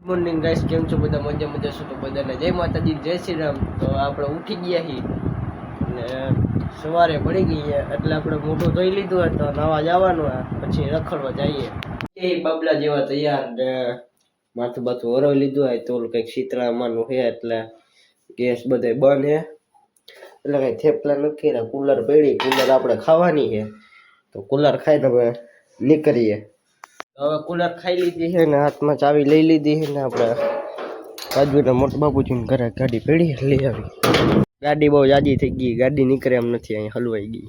Morning guys, કેમ છો બધા? મજા મજા છો તો બધાને જય માતાજી, જય શ્રી રામ. તો આપણે ઉઠી ગયા છીએ ને સવારે પડી ગઈ છે એટલે આપણે મોઢું ધોઈ લીધું હોય તો નાવા જવાનું હોય, પછી રખડવા જઈએ. એ બાબલા જેવા તૈયાર ને માથું બાથું ઓરવી લીધું હોય તો કંઈક શીતળામાનું છે એટલે ગેસ બધે બંધ છે એટલે કંઈ થેપલા નથી ને કુલર પડી. કુલર આપણે ખાવાની છે તો કુલર ખાઈને હવે નીકળીએ. હવે કુલર ખાઈ લીધી છે ને હાથમાં ચાવી લઈ લીધી છે ને આપણે બાજુના મોટા બાબુજીને ઘરે ગાડી પડી લઈ આવી. ગાડી બહુ જાજી થઈ ગઈ, ગાડી નીકળે એમ નથી, અહીં હલવાઈ ગઈ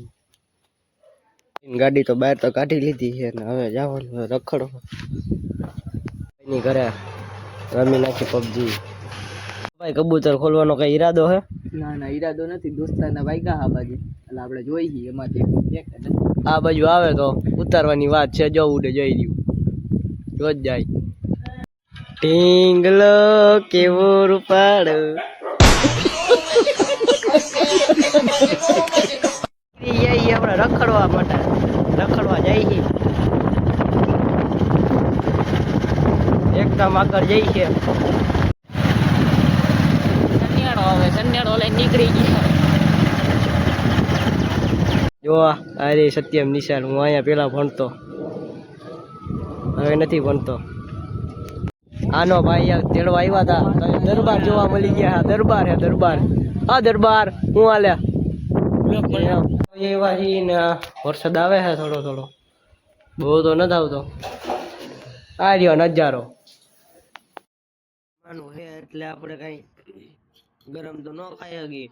ગાડી. તો બહાર તો કાઢી લીધી છે ને હવે જવાનું રખડવા એની ઘરે રમી નાખી પબજી. ભાઈ કબૂતર ખોલવાનો કઈ ઈરાદો હે? ના ઈરાદો નથી, દોસ્તારના વાયગા આ બાજુ એટલે આપણે જોઈ એમાંથી આ બાજુ આવે તો ઉતારવાની વાત છે. જો ઉડે જોઈ રહ્યું રોજ જાય. ટીંગલો કેવો રૂપાળો આપણે રખડવા માટે રખડવા જાય એકદમ આગળ જઈ છે. સન્યાળો આવે, સન્યાળો લઈને નીકળી ગયા. જો અરે સત્યમ નિશાન, હું અહીંયા પેલા ભણતો, હવે નથી ભણતો. આનો ભાઈ તેડવા આવ્યા હતા તો દરબાર જોવા મળી ગયા. દરબાર હે દરબાર. હા દરબાર, હું હાલ્યા એવા ને વરસાદ આવે છે થોડો થોડો, બહુ તો નથી આવતો. આ રહ્યો નજારો હે એટલે આપણે કઈ ગરમ તો ન ખાઈ શકીએ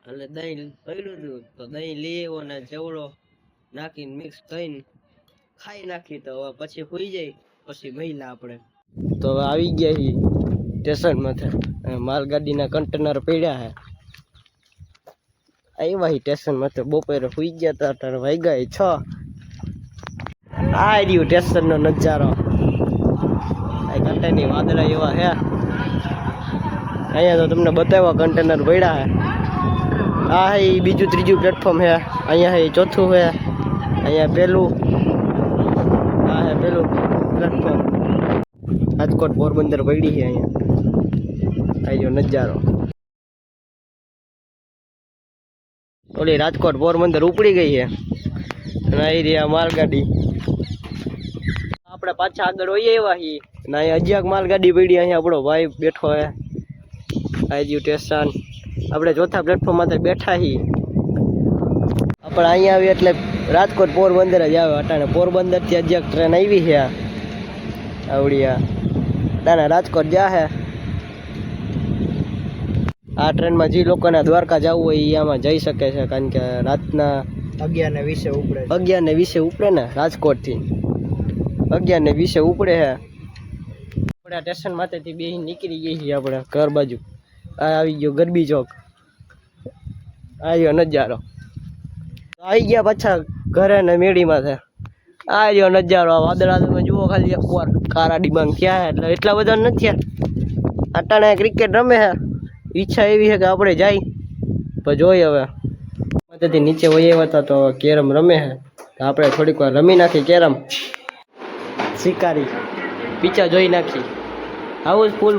એટલે દહીં પડ્યું હતું તો દહીં લઈ આવ્યો ને ચેવડો નાખીને મિક્સ થઈને ખાઈ નાખી. તો હવે પછી હોઈ જાય પછી મહિલા આપણે તો હવે આવી ગયા છીએ સ્ટેશન માંથી. માલગાડીના કન્ટેનર પડ્યા છે. આવ્યા સ્ટેશન માંથી, બપોરે હોઈ ગયા હતા, અત્યારે વાગ્યા 6. આ રહ્યું સ્ટેશન નો નજારો. આ કન્ટેનર વાદળા એવા છે અહીંયા તો તમને બતાવ્યા કન્ટેનર પડ્યા છે. આ હે બીજું ત્રીજું પ્લેટફોર્મ છે, અહીંયા હે ચોથું છે, અહીંયા પેલું, આ હે પેલું પ્લેટફોર્મ. રાજકોટ પોરબંદર પડી છે અહીંયા. આ જો નજારો. ઓલી રાજકોટ પોરબંદર ઉપડી ગઈ છે અને આવી રહ્યા માલગાડી. આપણે પાછા આગળ હોઈએ એવા છીએ ને અહીંયા હજી માલગાડી પડી. અહીંયા આપણો ભાઈ બેઠો હે. આઈ સ્ટેશન આપણે ચોથા પ્લેટફોર્મ માંથી બેઠા છીએ. આપણે અહીંયા આવી એટલે રાજકોટ પોરબંદર જ આવે. અટાણે પોરબંદર થી હજી ટ્રેન આવી છે આવડિયા તાને રાજકોટ જાહે. આ ટ્રેનમાં જે લોકોને દ્વારકા જવું હોય એ આમાં જઈ શકે છે, કારણ કે રાતના 11:20 ઉપડે. 11:20 ઉપડે ને રાજકોટથી 11:20 ઉપડે છે. આપણે સ્ટેશન માંથી બે નીકળી ગઈ છીએ આપણે ઘર બાજુ. આ આવી ગયો ગરબી ચોક. આવ્યો નજારો. આવી ગયા પાછા ઘરે ને મેળીમાં છે. આ રહ્યો નજારો. આ વાદળા તમે જુઓ ખાલી એક વાર કારા ડિબાંગ થયા એટલે એટલા બધા નથી થયા. અટાણે ક્રિકેટ રમે છે. ઈચ્છા એવી છે કે આપણે જાય પણ જોઈએ હવે. તેથી નીચે વહી આવ્યા હતા તો કેરમ રમે છે તો આપણે થોડીક વાર રમી નાખી કેરમ. શિકારી પીચા જોઈ નાખી. હાઉસ ફૂલ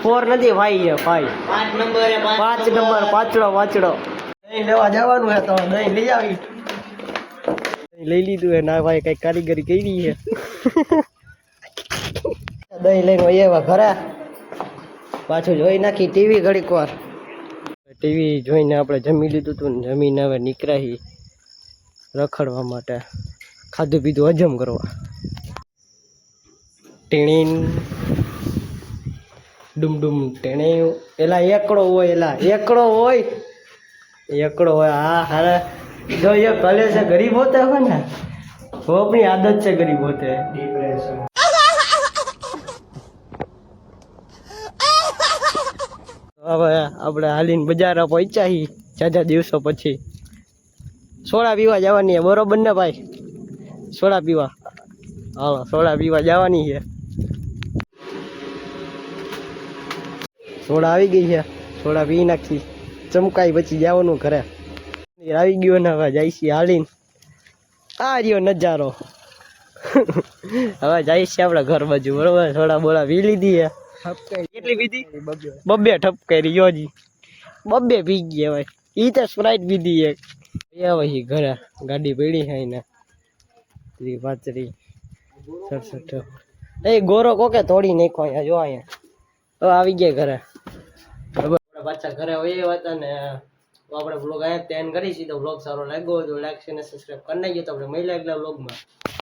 4 નથી ભાઈ છે ભાઈ 5 નંબર પાછળો દહીં લેવા જવાનું છે તો દહીં લઈ આવી. લઈ લીધું હે ના ભાઈ, કઈ કારીગરી કરી છે. દહીં લઈને એવા ઘરે પાછું જોઈ નાખી ટીવી ઘડીક વાર. ટીવી જોઈને આપણે જમી લીધું હતું ને જમીને હવે નીકળ્યા રખડવા માટે, ખાધું પીધું હજમ કરવા. ટીણીન ડુમ ડુમ ટેણે. એલા એકડો હોય હા હારે જો એ ભલે છે ગરીબ હોતે હોય ને वो अपनी आदत से गरीब होते हैं. હવે આપણે હાલીને બજાર પહોંચ્યા છીએ જાજા દિવસો પછી. સોડા પીવા જવાની છે બરોબર ને ભાઈ? સોડા પીવા હાલો, સોડા પીવા જવાની છે. સોડા આવી ગઈ છે, સોડા પી નાખી ચમકાઈ પછી જવાનું ઘરે. આવી ગયો ને હવે જાય છે હાલીને. આ રહ્યો નજારો. હવે જઈશ છે આપણે ઘર બાજુ બરોબર થોડા બોલા પી લીધી હે કેટલી પીધી બબ્બે ઠપ કરી યોજી બબ્બે પી ગયા ભાઈ ઈ તો સ્પ્રાઇટ પીધી એક આવે હી ઘરે ગાડી પડી છે ને 35 67 એ ગોરો કોકે તોડી નાખ્યો અહીંયા જો અહીંયા તો આવી ગયા ઘરે બરાબર આપણે પાછા ઘરે હોઈએ હતા ને તો આપણે બ્લોગ અહીંયા જ એન્ડ કરી સીધો બ્લોગ સારો લાગ્યો હોય તો લાઈક અને સબસ્ક્રાઇબ કરી નાખજો તો આપણે મળીએ આગલા બ્લોગમાં